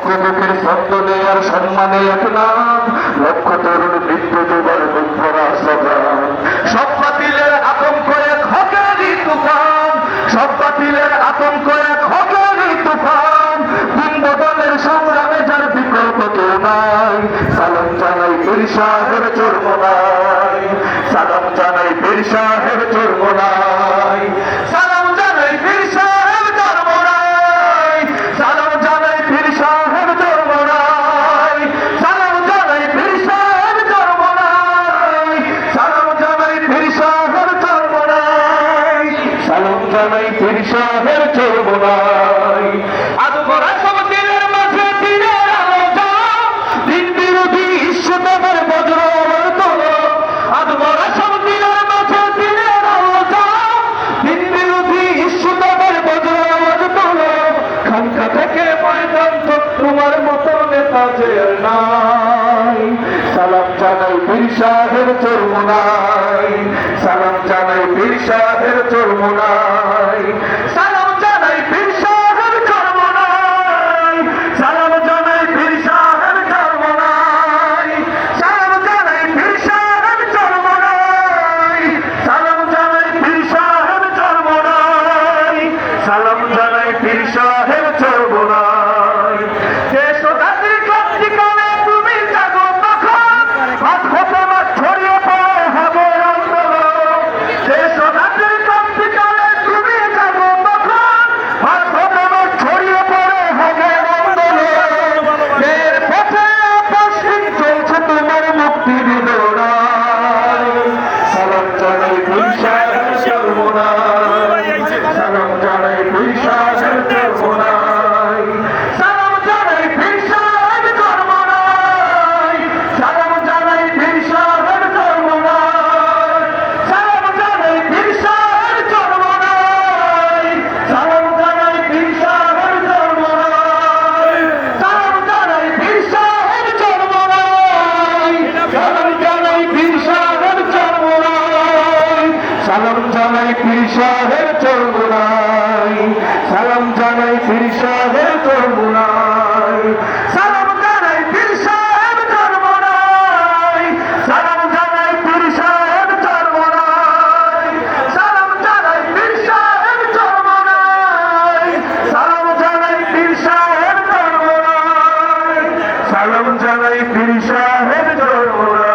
যুবকের স্পন্দনে আর সম্মানে এক নাম, লক্ষ তরুণ মৃত্যু দেবার দুঃখরা সদান। সব বাতিলের আতঙ্ক এক হকেরই তুফান, সব বাতিলের আতঙ্ক এক হকেরই তুফান। দিন বদলের সংগ্রামে যার বিকল্প কেউ নাই, সালাম জানাই পীর সাহেব চরমোনাই, সালাম জানাই পীর সাহেব চরমোনাই, সালাম জানাই পীর সাহেব চরমোনাই, সালাম জানাই পীর সাহেব চরমোনাই, সালাম জানাই পীর সাহেব চরমোনাই, সালাম জানাই পীর সাহেব চরমোনাই, সালাম জানাই পীর সাহেব চরমোনাই। আজ বড় সব দিনের মাঝে দিনের আলো যাও, দিন বিরোধী ইস্যুতের বজ্র আমার তোলো। আজ বড় সব দিনের মাঝে দিনের আলো যাও, দিন বিরোধী ইস্যুতের বজ্র আমার তোলো। খানকা থেকে ময়দান তো তোমার মতো নেতা যে নাই, সালাম জানাই পীর সাহেব চরমোনাই, সালাম জানাই পীর সাহেব চরমোনাই, সালাম জানাই পীর সাহেব চরমোনাই, সালাম জানাই পীর সাহেব চরমোনাই, সালাম জানাই পীর সাহেব চরমোনাই, সালাম জানাই পীর সাহেব চরমোনাই, সালাম জানাই পীর সাহেব চরমোনাই। দেশ ও জাতির ক্রান্তিকালে তুমি জাগো তখন, হাত হতে মাঠ ছড়িয়ে পড়ে হবে আন্দোলন। দেশ ও জাতির ক্রান্তিকালে তুমি জাগো তখন, হাত হতে মাঠ ছড়িয়ে পড়ে হবে আন্দোলন। এর পথে আপসহীন চলছে তোমার মুক্তির লড়াই, সালাম জানাই পীর সাহেব চরমোনাই, সালাম জানাই পীর সাহেব চরমোনাই, সালাম জানাই পীর সাহেব চরমোনাই, সালাম জানাই পীর সাহেব চরমোনাই, সালাম জানাই পীর সাহেব চরমোনাই, সালাম জানাই পীর সাহেব চরমোনাই, সালাম জানাই পীর সাহেব চরমোনাই, সালাম জানাই পীর সাহেব চরমোনাই, সালাম জানাই পীর সাহেব চরমোনাই, সালাম জানাই পীর সাহেব চরমোনাই, সালাম জানাই পীর সাহেব চরমোনাই, সালাম জানাই পীর সাহেব চরমোনাই, সালাম জানাই পীর সাহেব চরমোনাই, সালাম জানাই পীর সাহেব চরমোনাই, সালাম জানাই পীর সাহেব চরমোনাই।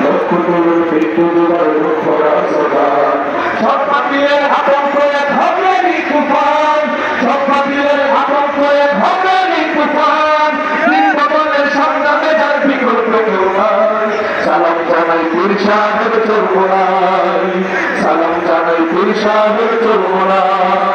লক্ষ তরুণ মৃত্যু দেবার দুঃখরা সদান। সব বাতিলের আতঙ্ক এক হকেরই তুফান, সব বাতিলের আতঙ্ক এক হকেরই তুফান। দিন বদলের সংগ্রামে যার বিকল্প কেউ নাই, সালাম জানাই পীর সাহেব চরমোনাই, সালাম জানাই পীর সাহেব চরমোনাই।